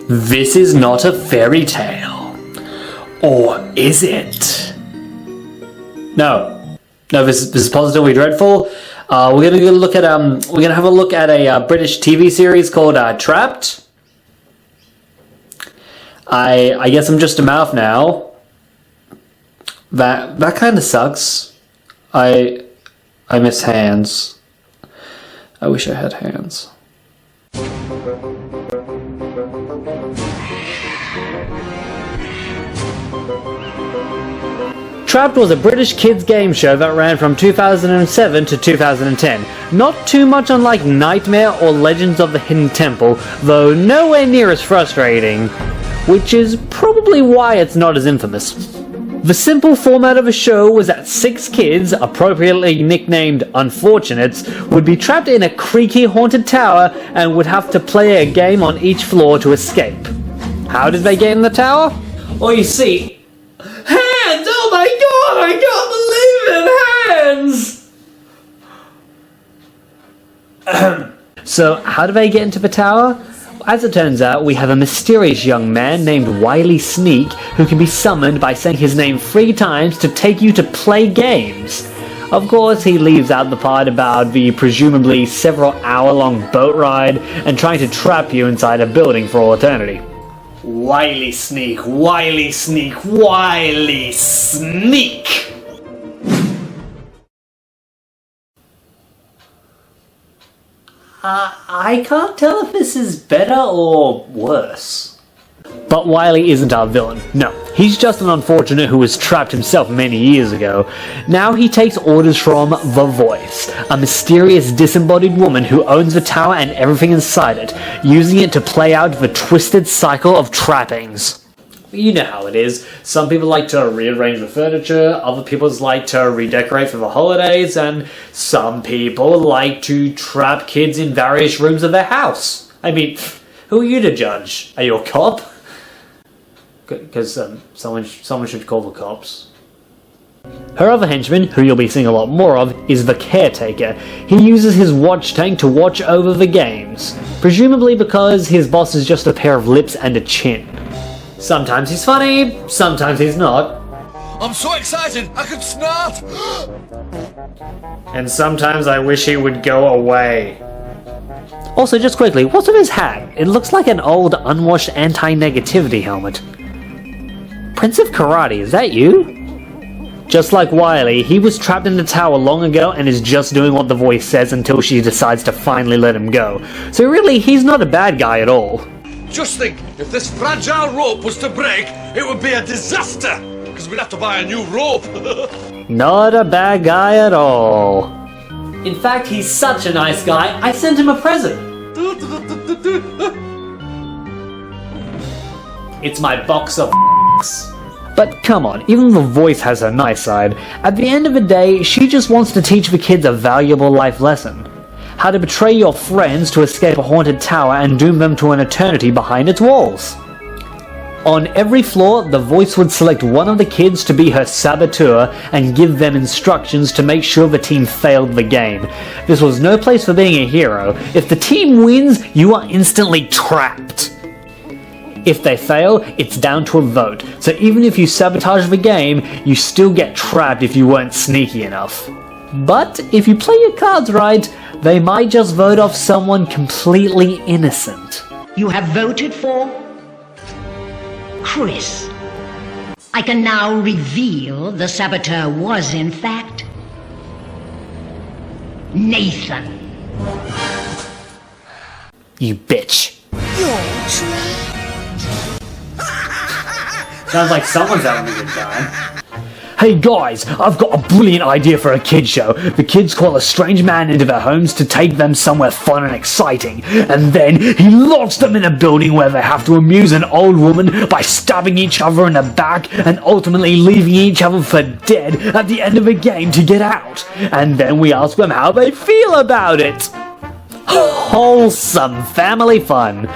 This is not a fairy tale. Or is it? No, this is positively dreadful. We're gonna look at we're gonna have a look at a British TV series called Trapped. I guess I'm just a mouth now. That kind of sucks. I miss hands. I wish I had hands. Trapped was a British kids game show that ran from 2007 to 2010. Not too much unlike Nightmare or Legends of the Hidden Temple, though nowhere near as frustrating, which is probably why it's not as infamous. The simple format of a show was that 6 kids, appropriately nicknamed Unfortunates, would be trapped in a creaky haunted tower and would have to play a game on each floor to escape. How did they get in the tower? Well, you see... Hands! Oh my god! I can't believe it! Hands! So, how do they get into the tower? As it turns out, we have a mysterious young man named Wily Sneak who can be summoned by saying his name 3 times to take you to play games. Of course, he leaves out the part about the presumably several hour-long boat ride and trying to trap you inside a building for all eternity. Wily Sneak, Wily Sneak, Wily Sneak! I can't tell if this is better or worse. But Wily isn't our villain. No, he's just an unfortunate who was trapped himself many years ago. Now he takes orders from The Voice, a mysterious disembodied woman who owns the tower and everything inside it, using it to play out the twisted cycle of trappings. You know how it is. Some people like to rearrange the furniture, other people like to redecorate for the holidays, and some people like to trap kids in various rooms of their house. I mean, who are you to judge? Are you a cop? Because someone should call the cops. Her other henchman, who you'll be seeing a lot more of, is the Caretaker. He uses his watch tank to watch over the games, presumably because his boss is just a pair of lips and a chin. Sometimes he's funny, sometimes he's not. I'm so excited, I could snort! And sometimes I wish he would go away. Also, just quickly, what's with his hat? It looks like an old, unwashed anti-negativity helmet. Prince of Karate, is that you? Just like Wily, he was trapped in the tower long ago and is just doing what the voice says until she decides to finally let him go. So really, he's not a bad guy at all. Just think, if this fragile rope was to break, it would be a disaster! Because we'd have to buy a new rope! Not a bad guy at all. In fact, he's such a nice guy, I sent him a present. It's my box of But come on, even the voice has her nice side. At the end of the day, she just wants to teach the kids a valuable life lesson. How to betray your friends to escape a haunted tower and doom them to an eternity behind its walls. On every floor, the voice would select one of the kids to be her saboteur and give them instructions to make sure the team failed the game. This was no place for being a hero. If the team wins, you are instantly trapped. If they fail, it's down to a vote. So even if you sabotage the game, you still get trapped if you weren't sneaky enough. But if you play your cards right, they might just vote off someone completely innocent. You have voted for Chris. I can now reveal the saboteur was, in fact, Nathan. You bitch. Sounds like someone's having a good time. Hey guys, I've got a brilliant idea for a kids show. The kids call a strange man into their homes to take them somewhere fun and exciting. And then he locks them in a building where they have to amuse an old woman by stabbing each other in the back and ultimately leaving each other for dead at the end of the game to get out. And then we ask them how they feel about it. Wholesome family fun.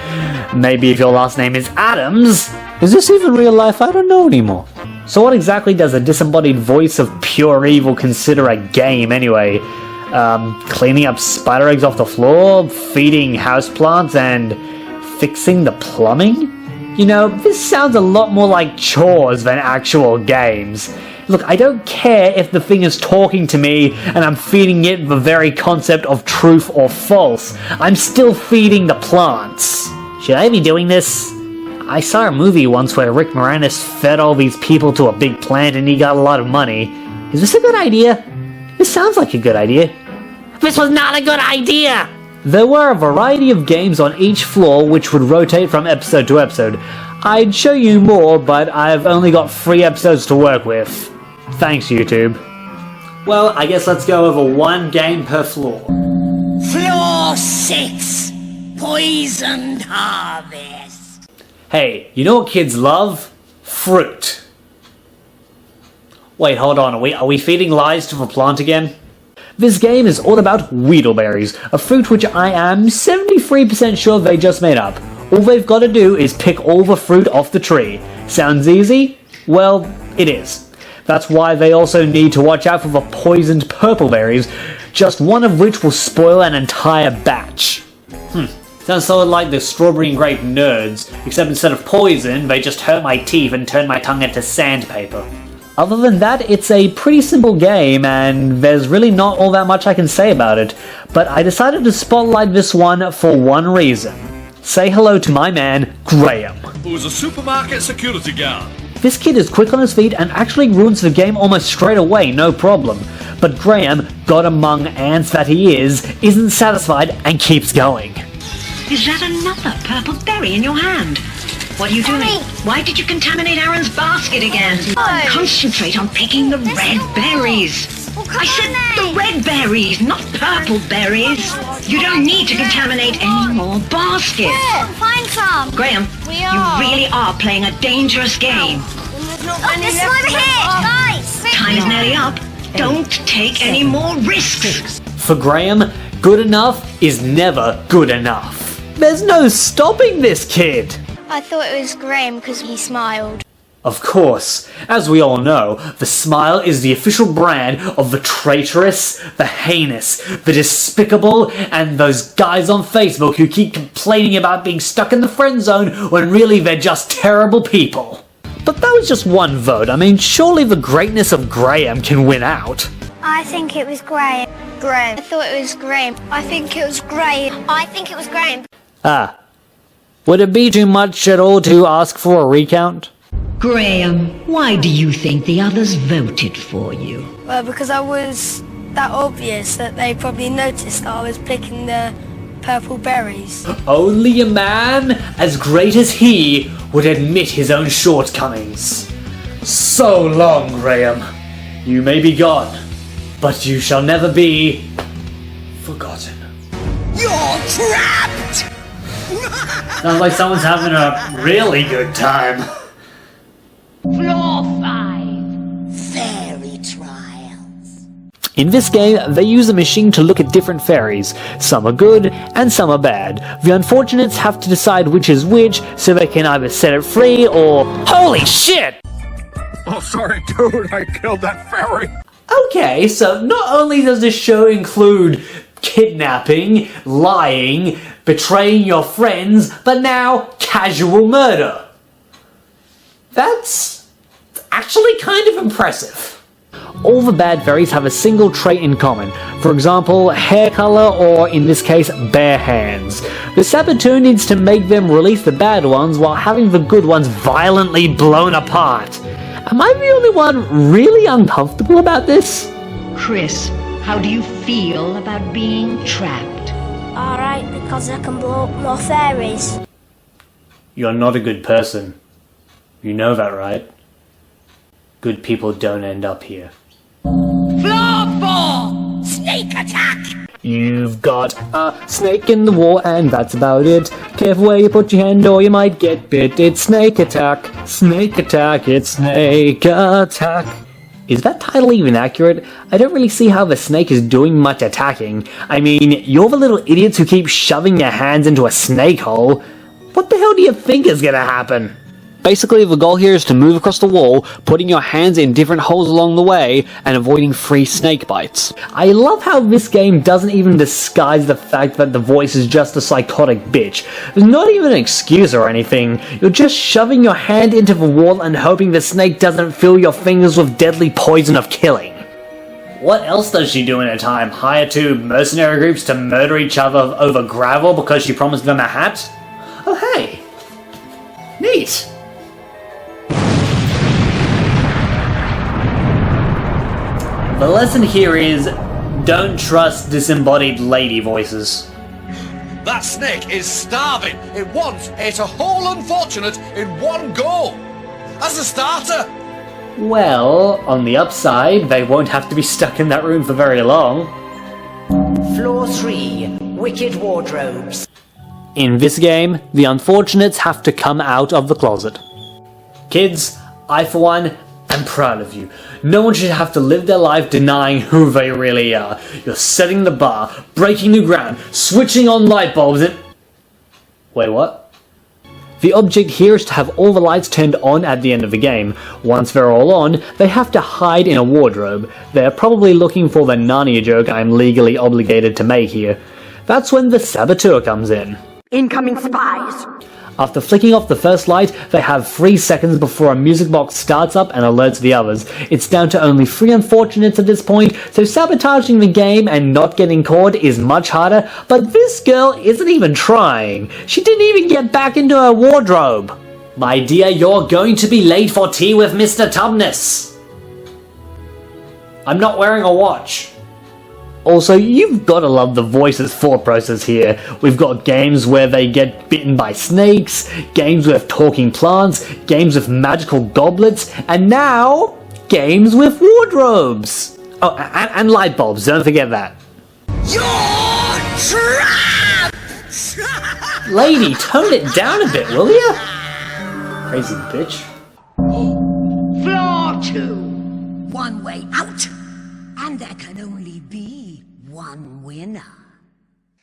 Maybe if your last name is Adams. Is this even real life? I don't know anymore. So what exactly does a disembodied voice of pure evil consider a game anyway? Cleaning up spider eggs off the floor, feeding houseplants, and fixing the plumbing? You know, this sounds a lot more like chores than actual games. Look, I don't care if the thing is talking to me and I'm feeding it the very concept of truth or false. I'm still feeding the plants. Should I be doing this? I saw a movie once where Rick Moranis fed all these people to a big plant and he got a lot of money. Is this a good idea? This sounds like a good idea. This was not a good idea! There were a variety of games on each floor which would rotate from episode to episode. I'd show you more, but I've only got 3 episodes to work with. Thanks, YouTube. Well, I guess let's go over 1 game per floor. Floor 6. Poisoned Harvest. Hey, you know what kids love? Fruit. Wait, hold on, are we feeding lies to the plant again? This game is all about Weedleberries, a fruit which I am 73% sure they just made up. All they've got to do is pick all the fruit off the tree. Sounds easy? Well, it is. That's why they also need to watch out for the poisoned purple berries, just one of which will spoil an entire batch. Sounds sort of like the strawberry and grape nerds, except instead of poison, they just hurt my teeth and turn my tongue into sandpaper. Other than that, it's a pretty simple game, and there's really not all that much I can say about it, but I decided to spotlight this one for one reason. Say hello to my man, Graham. Who's a supermarket security guard. This kid is quick on his feet and actually ruins the game almost straight away, no problem. But Graham, god among ants that he is, isn't satisfied and keeps going. Is that another purple berry in your hand? What are you doing? Why did you contaminate Aaron's basket again? Concentrate on picking the red berries. I said the red berries, not purple berries. You don't need to contaminate any more baskets. Find some. Graham, you really are playing a dangerous game. There's some over here, guys. Time is nearly up. Don't take any more risks. For Graham, good enough is never good enough. There's no stopping this kid. I thought it was Graham because he smiled. Of course, as we all know, the smile is the official brand of the traitorous, the heinous, the despicable, and those guys on Facebook who keep complaining about being stuck in the friend zone when really they're just terrible people. But that was just one vote. I mean, surely the greatness of Graham can win out. I think it was Graham. Graham. I thought it was Graham. I think it was Graham. I think it was Graham. Ah. Would it be too much at all to ask for a recount? Graham, why do you think the others voted for you? Well, because I was that obvious that they probably noticed that I was picking the purple berries. Only a man as great as he would admit his own shortcomings. So long, Graham. You may be gone, but you shall never be forgotten. You're trapped! Sounds like someone's having a really good time. Floor 5. Fairy trials. In this game, they use a machine to look at different fairies. Some are good, and some are bad. The unfortunates have to decide which is which, so they can either set it free or... Holy shit! Oh, sorry, dude, I killed that fairy. Okay, so not only does this show include kidnapping, lying, betraying your friends, but now casual murder. That's actually kind of impressive. All the bad fairies have a single trait in common. For example, hair color, or in this case, bare hands. The saboteur needs to make them release the bad ones while having the good ones violently blown apart. Am I the only one really uncomfortable about this? Chris, how do you feel about being trapped? Alright, because I can blow up more fairies. You're not a good person. You know that, right? Good people don't end up here. Floor 4. Snake attack. You've got a snake in the wall and that's about it. Careful where you put your hand or you might get bit. It's snake attack, it's snake attack. Is that title even accurate? I don't really see how the snake is doing much attacking. I mean, you're the little idiots who keep shoving your hands into a snake hole. What the hell do you think is gonna happen? Basically, the goal here is to move across the wall, putting your hands in different holes along the way, and avoiding free snake bites. I love how this game doesn't even disguise the fact that the voice is just a psychotic bitch. There's not even an excuse or anything. You're just shoving your hand into the wall and hoping the snake doesn't fill your fingers with deadly poison of killing. What else does she do in her time? Hire two mercenary groups to murder each other over gravel because she promised them a hat? Oh hey! Neat! The lesson here is, don't trust disembodied lady voices. That snake is starving. It once ate a whole unfortunate in one go. As a starter. Well, on the upside, they won't have to be stuck in that room for very long. Floor 3, Wicked Wardrobes. In this game, the unfortunates have to come out of the closet. Kids, I for one, am proud of you. No one should have to live their life denying who they really are. You're setting the bar, breaking new ground, switching on light bulbs and... Wait, what? The object here is to have all the lights turned on at the end of the game. Once they're all on, they have to hide in a wardrobe. They're probably looking for the Narnia joke I'm legally obligated to make here. That's when the saboteur comes in. Incoming spies. After flicking off the first light, they have 3 seconds before a music box starts up and alerts the others. It's down to only 3 unfortunates at this point, so sabotaging the game and not getting caught is much harder, but this girl isn't even trying. She didn't even get back into her wardrobe. My dear, you're going to be late for tea with Mr. Tubness. I'm not wearing a watch. Also, you've gotta love the voices thought process here. We've got games where they get bitten by snakes, games with talking plants, games with magical goblets, and now, games with wardrobes! Oh, and light bulbs, don't forget that. You're trapped! Lady, tone it down a bit, will ya? Crazy bitch. Floor 2, one way out. And there can only be one winner.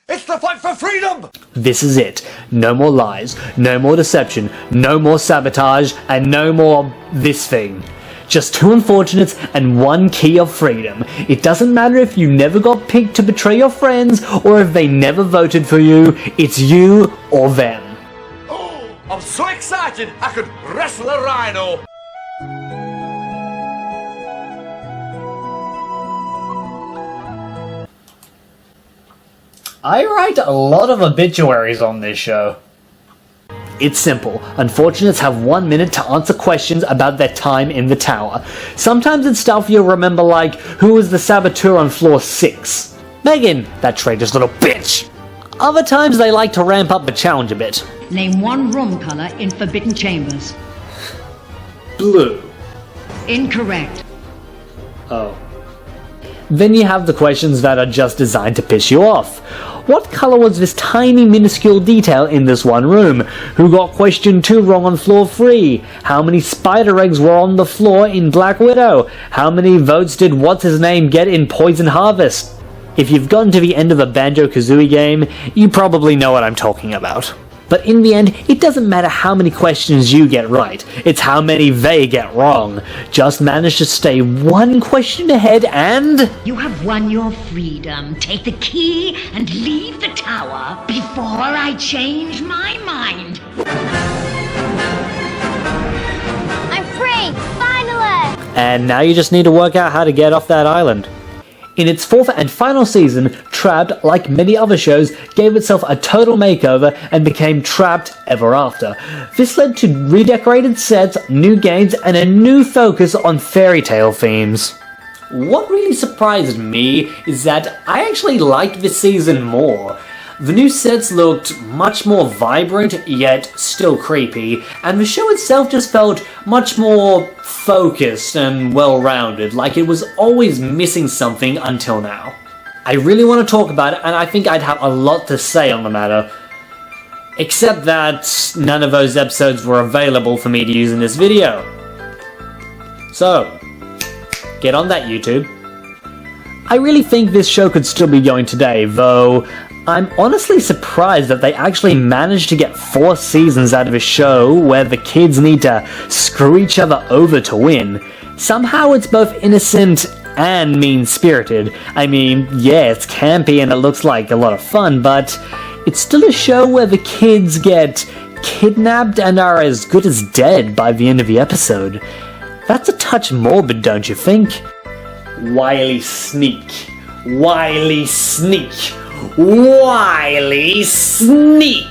It's the fight for freedom! This is it. No more lies, no more deception, no more sabotage, and no more this thing. Just 2 unfortunates and 1 key of freedom. It doesn't matter if you never got picked to betray your friends, or if they never voted for you, it's you or them. Oh, I'm so excited I could wrestle a rhino! I write a lot of obituaries on this show. It's simple. Unfortunates have 1 minute to answer questions about their time in the tower. Sometimes it's stuff you'll remember like, who was the saboteur on floor 6? Megan, that traitorous little bitch! Other times they like to ramp up the challenge a bit. Name one room color in Forbidden Chambers. Blue. Incorrect. Oh. Then you have the questions that are just designed to piss you off. What colour was this tiny minuscule detail in this one room? Who got question 2 wrong on floor 3? How many spider eggs were on the floor in Black Widow? How many votes did what's-his-name get in Poison Harvest? If you've gotten to the end of a Banjoe-Kazooie game, you probably know what I'm talking about. But in the end, it doesn't matter how many questions you get right, it's how many they get wrong. Just manage to stay 1 question ahead and... You have won your freedom. Take the key and leave the tower before I change my mind. I'm free! Finally! And now you just need to work out how to get off that island. In its 4th and final season, Trapped, like many other shows, gave itself a total makeover and became Trapped Ever After. This led to redecorated sets, new games, and a new focus on fairy tale themes. What really surprised me is that I actually liked this season more. The new sets looked much more vibrant, yet still creepy, and the show itself just felt much more focused and well-rounded, like it was always missing something until now. I really want to talk about it, and I think I'd have a lot to say on the matter. Except that none of those episodes were available for me to use in this video. So, get on that, YouTube. I really think this show could still be going today, though I'm honestly surprised that they actually managed to get 4 seasons out of a show where the kids need to screw each other over to win. Somehow it's both innocent and mean-spirited. I mean, yeah, it's campy and it looks like a lot of fun, but it's still a show where the kids get kidnapped and are as good as dead by the end of the episode. That's a touch morbid, don't you think? Wily Sneak. Wily Sneak. Wily Sneak!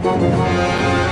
Nothing's